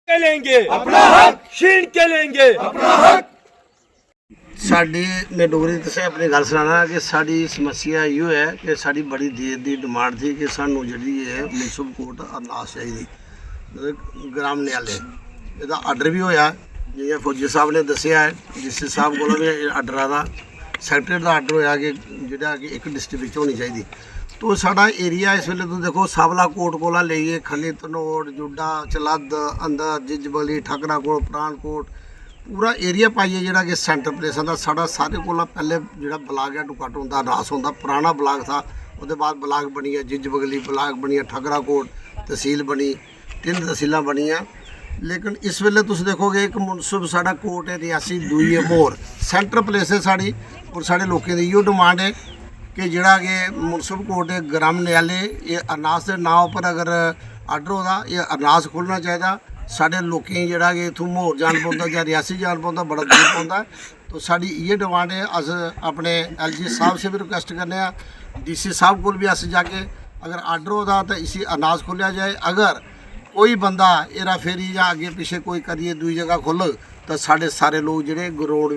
के लेंगे अपना हक, छीन के लेंगे अपना हक। साड़ी मैं डोगरी से अपनी गल सुनाना कि साड़ी समस्या यो है कि साड़ी बड़ी देर की डिमांड थी कि सानू जी है म्यूनसिपल कोर्ट अरनास चाहिए मतलब ग्राम न्यायालय ਇਹਦਾ आर्डर भी होया जिवें फौजी साहब ने दसिया है डीसी साहब को भी आर्डर आता सैकटरी का आर्डर होया कि जिहड़ा कि एक डिस्ट्रिक्ट होनी चाहिए। तो साडा एरिया इस वेले तुम देखो सावला कोट कोला लेइए खली धनौड़ जुड्डा चलद अंदर जिजबली ठाकरा कोट पठानकोट पूरा एरिया पाइए जिहड़ा कि सेंटर प्लेस का साडा सारे कोला पहले जिहड़ा ब्लाक है टुकट होंदा रास होंदा पुराना ब्लाक था उसके बाद ब्लाक बनी है जिजबगली ब्लाक बनी है ठाकरा कोट तहसील बनी 3 तहसीलां बनियां। लेकिन इस वेले तुम देखोगे एक मुनसिप साडा कोर्ट है रियासी दुई है मोर सेंटर प्लेस है साड़ी और साढ़े लोगों की इो डिमांड है कि जिहड़ा कि मुनसिप कोर्ट है ग्राम न्यायालय ये अरनास के नाम पर अगर आर्डर होता ये अरनास खोलना चाहिए। साढ़े लोकें जिहड़ा कि इत्थों मोर जान पौंदा या रियासी जान पौंदा बड़ा दूर पौंदा। तो साड़ी ये डिमांड है अस अपने LG साहब से भी रिक्वेस्ट करने DC साहब को भी अस जाके अगर आर्डर होता तो इसी अरनास खोलिया जाए। अगर कोई बंदा हेरा फेरी या अगे पिछे कोई करिए दूई जगह खोलो तो साढ़े सारे लोग जिहड़े रोड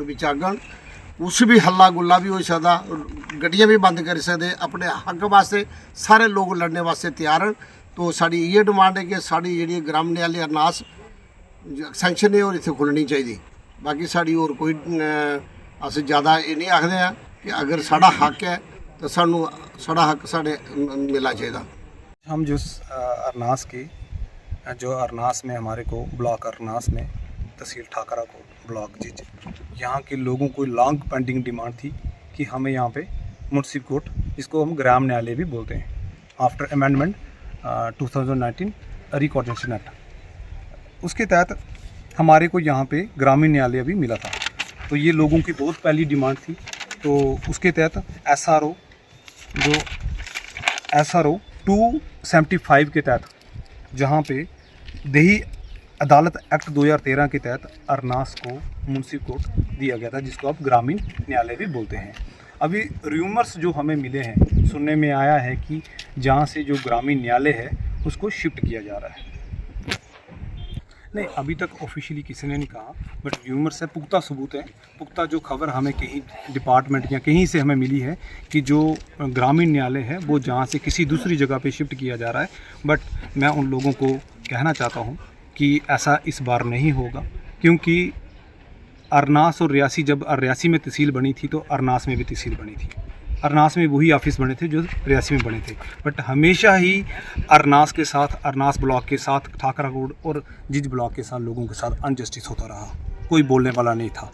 विच आगन उस भी हल्ला गुल्ला भी हो सकता गड्डियां भी बंद कर सकते अपने हक वास्ते सारे लोग लड़ने वास्ते तैयार हैं। तो साड़ी ये डिमांड है कि साड़ी जी ग्राम न्यायालय अरनास सैंक्शन है और इत्थे खुलनी चाहिए। बाकी साड़ी और कोई अस ज़्यादा ये नहीं आखते हैं कि अगर साड़ा हक है तो सानू साड़ा हक साढ़े मिलना चाहिए। हम जो अरनास में हमारे को ब्लॉक अरनास में तहसील ठाकरा को ब्लॉक जिज यहाँ के लोगों को लॉन्ग पेंडिंग डिमांड थी कि हमें यहाँ पे म्यूनसिपल कोर्ट जिसको हम ग्राम न्यायालय भी बोलते हैं आफ्टर अमेंडमेंट 2019 रिकॉर्डिनेशन एक्ट उसके तहत हमारे को यहाँ पे ग्रामीण न्यायालय भी मिला था। तो ये लोगों की बहुत पहली डिमांड थी। तो उसके तहत SRO 275 के तहत जहाँ पे देही अदालत एक्ट 2013 के तहत अरनास को म्यूनसिपल कोर्ट दिया गया था जिसको आप ग्रामीण न्यायालय भी बोलते हैं। अभी र्यूमर्स जो हमें मिले हैं सुनने में आया है कि जहाँ से जो ग्रामीण न्यायालय है उसको शिफ्ट किया जा रहा है। नहीं अभी तक ऑफिशियली किसी ने नहीं कहा बट र्यूमर्स है पुख्ता सबूत है पुख्ता जो खबर हमें कहीं डिपार्टमेंट या कहीं से हमें मिली है कि जो ग्रामीण न्यायालय है वो जहाँ से किसी दूसरी जगह पे शिफ्ट किया जा रहा है। बट मैं उन लोगों को कहना चाहता हूँ कि ऐसा इस बार नहीं होगा क्योंकि अरनास और रियासी जब रियासी में तहसील बनी थी तो अरनास में भी तहसील बनी थी। अरनास में वही ऑफिस बने थे जो रियासी में बने थे बट हमेशा ही अरनास के साथ अरनास ब्लॉक के साथ ठाकरा कोट और जिज ब्लॉक के साथ लोगों के साथ अनजस्टिस होता रहा। कोई बोलने वाला नहीं था।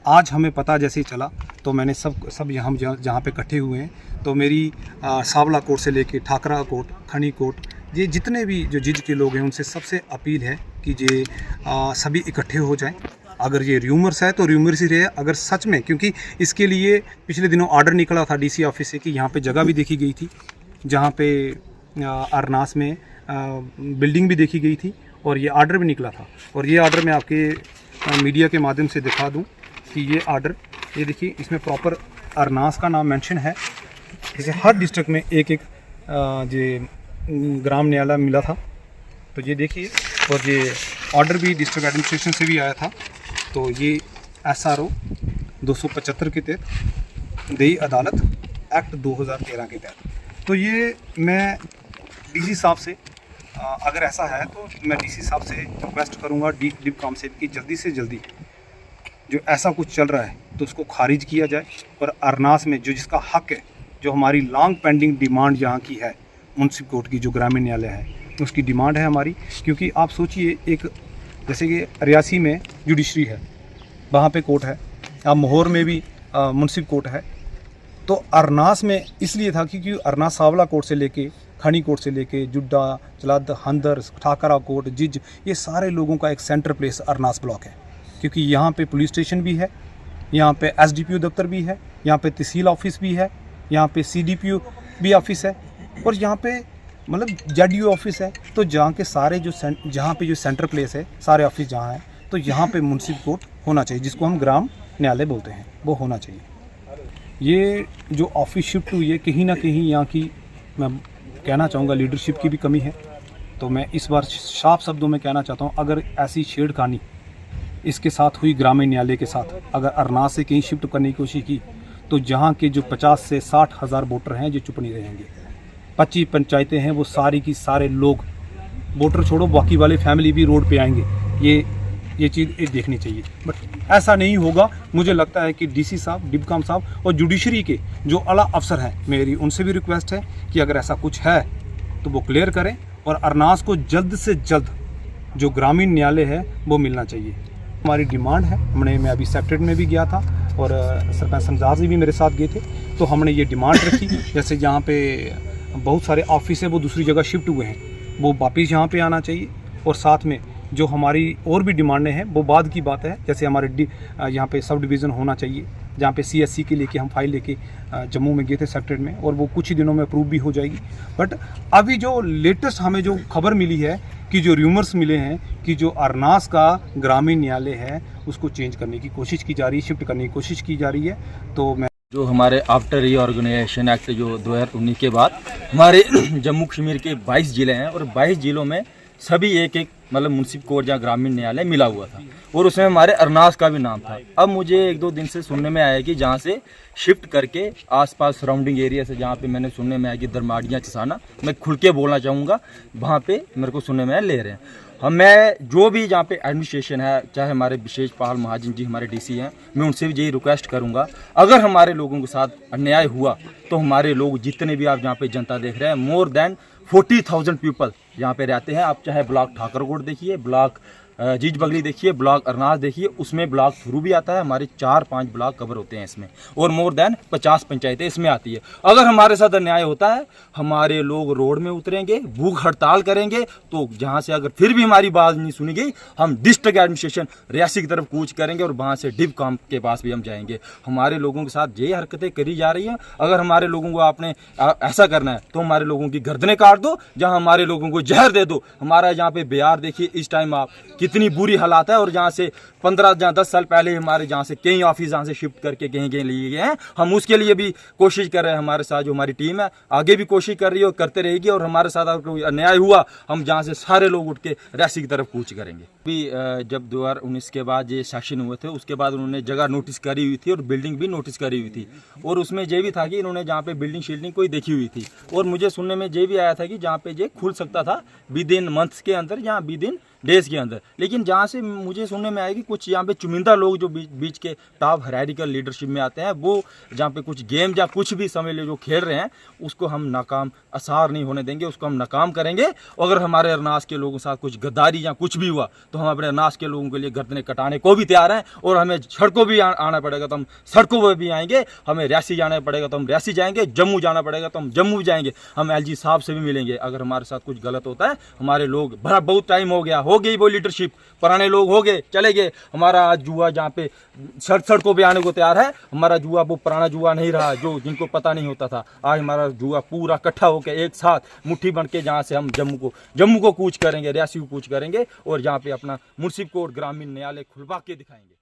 आज हमें पता जैसे ही चला तो मैंने सब यहाँ जहाँ पे इकट्ठे हुए हैं तो मेरी सावला कोट से लेके ठाकरा कोट खनी कोट ये जितने भी जो जिज के लोग हैं उनसे सबसे अपील है कि ये सभी इकट्ठे हो जाएं। अगर ये र्यूमर्स है तो र्यूमर्स ही रहे। अगर सच में क्योंकि इसके लिए पिछले दिनों आर्डर निकला था DC ऑफिस से कि यहाँ पे जगह भी देखी गई थी जहाँ पे अरनास में बिल्डिंग भी देखी गई थी और ये आर्डर भी निकला था। और ये आर्डर मैं आपके मीडिया के माध्यम से दिखा दूँ कि ये आर्डर ये देखिए इसमें प्रॉपर अरनास का नाम मेंशन है। जैसे हर डिस्ट्रिक्ट में एक ग्राम न्यायालय मिला था तो ये देखिए और ये ऑर्डर भी डिस्ट्रिक्ट एडमिनिस्ट्रेशन से भी आया था। तो ये SRO 275 के तहत देही अदालत एक्ट 2013 के तहत। तो ये मैं DC साहब से अगर ऐसा है तो मैं DC साहब से रिक्वेस्ट करूँगा डिपकॉम से कि जल्दी से जल्दी जो ऐसा कुछ चल रहा है तो उसको खारिज किया जाए और अरनास में जो जिसका हक है जो हमारी लॉन्ग पेंडिंग डिमांड यहाँ की है म्यूनसिपल कोर्ट की जो ग्रामीण न्यायालय है उसकी डिमांड है हमारी। क्योंकि आप सोचिए एक जैसे कि रियासी में जुडिशरी है वहाँ पे कोर्ट है अब मोहर में भी म्यूनसिपल कोर्ट है। तो अरनास में इसलिए था क्योंकि अरनास सावला कोर्ट से लेके खनी कोर्ट से लेके जुड्डा चलद हंदर ठाकरा कोर्ट जिज ये सारे लोगों का एक सेंटर प्लेस अरनास ब्लॉक है। क्योंकि यहाँ पे पुलिस स्टेशन भी है यहाँ पे SDPO दफ्तर भी है यहाँ पे तहसील ऑफिस भी है यहाँ पे CDPO भी ऑफिस है और यहाँ पे मतलब ZDO ऑफिस है। तो जहाँ के सारे जहाँ पे जो सेंटर प्लेस है सारे ऑफिस जहाँ है तो यहाँ पे म्यूनसिपल कोर्ट होना चाहिए जिसको हम ग्राम न्यायालय बोलते हैं वो होना चाहिए। ये जो ऑफिस शिफ्ट हुई है कहीं ना कहीं यहाँ की मैं कहना चाहूँगा लीडरशिप की भी कमी है तो मैं इस बार साफ शब्दों में कहना चाहता हूँ, अगर ऐसी छेड़खानी इसके साथ हुई ग्रामीण न्यायालय के साथ, अगर अरनास से कहीं शिफ्ट करने की कोशिश की तो जहाँ के जो 50 से 60 हज़ार वोटर हैं जो चुप नहीं रहेंगे। 25 पंचायतें हैं, वो सारी की सारे लोग, वोटर छोड़ो बाकी वाले फैमिली भी रोड पे आएंगे। ये चीज़ देखनी चाहिए, बट ऐसा नहीं होगा। मुझे लगता है कि डीसी साहब, डिप्कॉम साहब और जुडिशरी के जो आला अफसर हैं, मेरी उनसे भी रिक्वेस्ट है कि अगर ऐसा कुछ है तो वो क्लियर करें और अरनास को जल्द से जल्द जो ग्रामीण न्यायालय है वो मिलना चाहिए। हमारी डिमांड है, मैं अभी सेक्रेटरी में भी गया था और सरपंच समजाज भी मेरे साथ गए थे, तो हमने ये डिमांड रखी जैसे यहाँ पे बहुत सारे ऑफिस है वो दूसरी जगह शिफ्ट हुए हैं, वो वापस यहाँ पे आना चाहिए। और साथ में जो हमारी और भी डिमांडें हैं वो बाद की बात है, जैसे हमारे यहाँ पे सब डिवीज़न होना चाहिए, जहाँ पे CSC के लेके हम फाइल लेके जम्मू में गए थे सेक्रेटरी में, और वो कुछ ही दिनों में अप्रूव भी हो जाएगी। बट अभी जो लेटेस्ट हमें जो खबर मिली है कि जो र्यूमर्स मिले हैं कि जो अरनास का ग्रामीण न्यायालय है उसको चेंज करने की कोशिश की जा रही है, शिफ्ट करने की कोशिश की जा रही है। तो मैं जो हमारे आफ्टर रीऑर्गेनाइजेशन एक्ट जो 2019 के बाद हमारे जम्मू कश्मीर के 22 ज़िले हैं और 22 ज़िलों में सभी एक मतलब मुंसिफ कोर्ट या ग्रामीण न्यायालय मिला हुआ था और उसमें हमारे अरनास का भी नाम था। अब मुझे 1-2 दिन से सुनने में आया कि जहाँ से शिफ्ट करके आसपास सराउंडिंग एरिया से, जहाँ पे मैंने सुनने में आया कि दरमाड़ियाँ चसाना, मैं खुल के बोलना चाहूँगा, वहाँ पे मेरे को सुनने में ले रहे हैं। मैं जो भी जहाँ पे एडमिनिस्ट्रेशन है, चाहे हमारे विशेष पाल महाजन जी हमारे DC हैं, मैं उनसे भी यही रिक्वेस्ट करूँगा, अगर हमारे लोगों के साथ अन्याय हुआ तो हमारे लोग जितने भी आप जहाँ पे जनता देख रहे हैं, मोर देन 40,000 पीपल यहाँ पे रहते हैं। आप चाहे ब्लॉक ठाकुरकोट देखिए, ब्लॉक जीज बगली देखिए, ब्लॉक अरनास देखिए, उसमें ब्लॉक थ्रू भी आता है, हमारे 4-5 ब्लॉक कवर होते हैं इसमें, और मोर देन 50 पंचायतें इसमें आती है। अगर हमारे साथ अन्याय होता है, हमारे लोग रोड में उतरेंगे, भूख हड़ताल करेंगे, तो जहाँ से अगर फिर भी हमारी बात नहीं सुनी गई, हम डिस्ट्रिक्ट एडमिनिस्ट्रेशन रियासी की तरफ कूच करेंगे और वहाँ से डिप्कॉम के पास भी हम जाएंगे। हमारे लोगों के साथ ये हरकतें करी जा रही हैं। अगर हमारे लोगों को आपने ऐसा करना है तो हमारे लोगों की गर्दनें काट दो, जहाँ हमारे लोगों को जहर दे दो। हमारा यहाँ पे बिहार देखिए इस टाइम आप कितनी बुरी हालात है, और जहाँ से 15-10 साल पहले हमारे जहाँ से कई ऑफिस जहाँ से शिफ्ट करके कहीं लिए गए हैं, हम उसके लिए भी कोशिश कर रहे हैं। हमारे साथ जो हमारी टीम है आगे भी कोशिश कर रही है और करते रहेगी, और हमारे साथ अगर कोई अन्याय हुआ हम जहाँ से सारे लोग उठ के रियासी की तरफ कूच करेंगे। अभी जब 2019 के बाद ये सेशन हुए थे, उसके बाद उन्होंने जगह नोटिस करी हुई थी और बिल्डिंग भी नोटिस करी हुई थी, और उसमें ये भी था कि इन्होंने जहाँ पे बिल्डिंग शील्डिंग कोई देखी हुई थी, और मुझे सुनने में ये भी आया था कि जहाँ पे ये खुल सकता था विद इन मंथ्स के अंदर या विद इन डेज के अंदर। लेकिन जहाँ से मुझे सुनने में आया कि कुछ यहाँ पे चुनिंदा लोग जो बीच के टॉप हायरार्किकल लीडरशिप में आते हैं, वो जहाँ पे कुछ गेम या कुछ भी समझ लो जो खेल रहे हैं, उसको हम नाकाम आसार नहीं होने देंगे, उसको हम नाकाम करेंगे। अगर हमारे अरनास के लोगों के साथ कुछ गद्दारी या कुछ भी हुआ तो हम अपने अरनास के लोगों के लिए गर्दनें कटाने को भी तैयार हैं, और हमें सड़कों भी आना पड़ेगा तो हम सड़कों पर भी आएंगे, हमें रियासी जाना पड़ेगा तो हम रियासी जाएंगे, जम्मू जाना पड़ेगा तो हम जम्मू जाएंगे, हम LG साहब से भी मिलेंगे। अगर हमारे साथ कुछ गलत होता है, हमारे लोग बड़ा बहुत टाइम हो गया, हो गई वो लीडरशिप, पुराने लोग हो गए चले गए। हमारा आज जुआ जहाँ पे सड़कों पे आने को तैयार है, हमारा जुआ वो पुराना जुआ नहीं रहा जो जिनको पता नहीं होता था। आज हमारा जुआ पूरा इकट्ठा होकर एक साथ मुट्ठी बन के जहाँ से हम जम्मू को कूच करेंगे, रियासी को कूच करेंगे, और जहाँ पे अपना मुंसिफ कोर्ट ग्रामीण न्यायालय खुलवा के दिखाएंगे।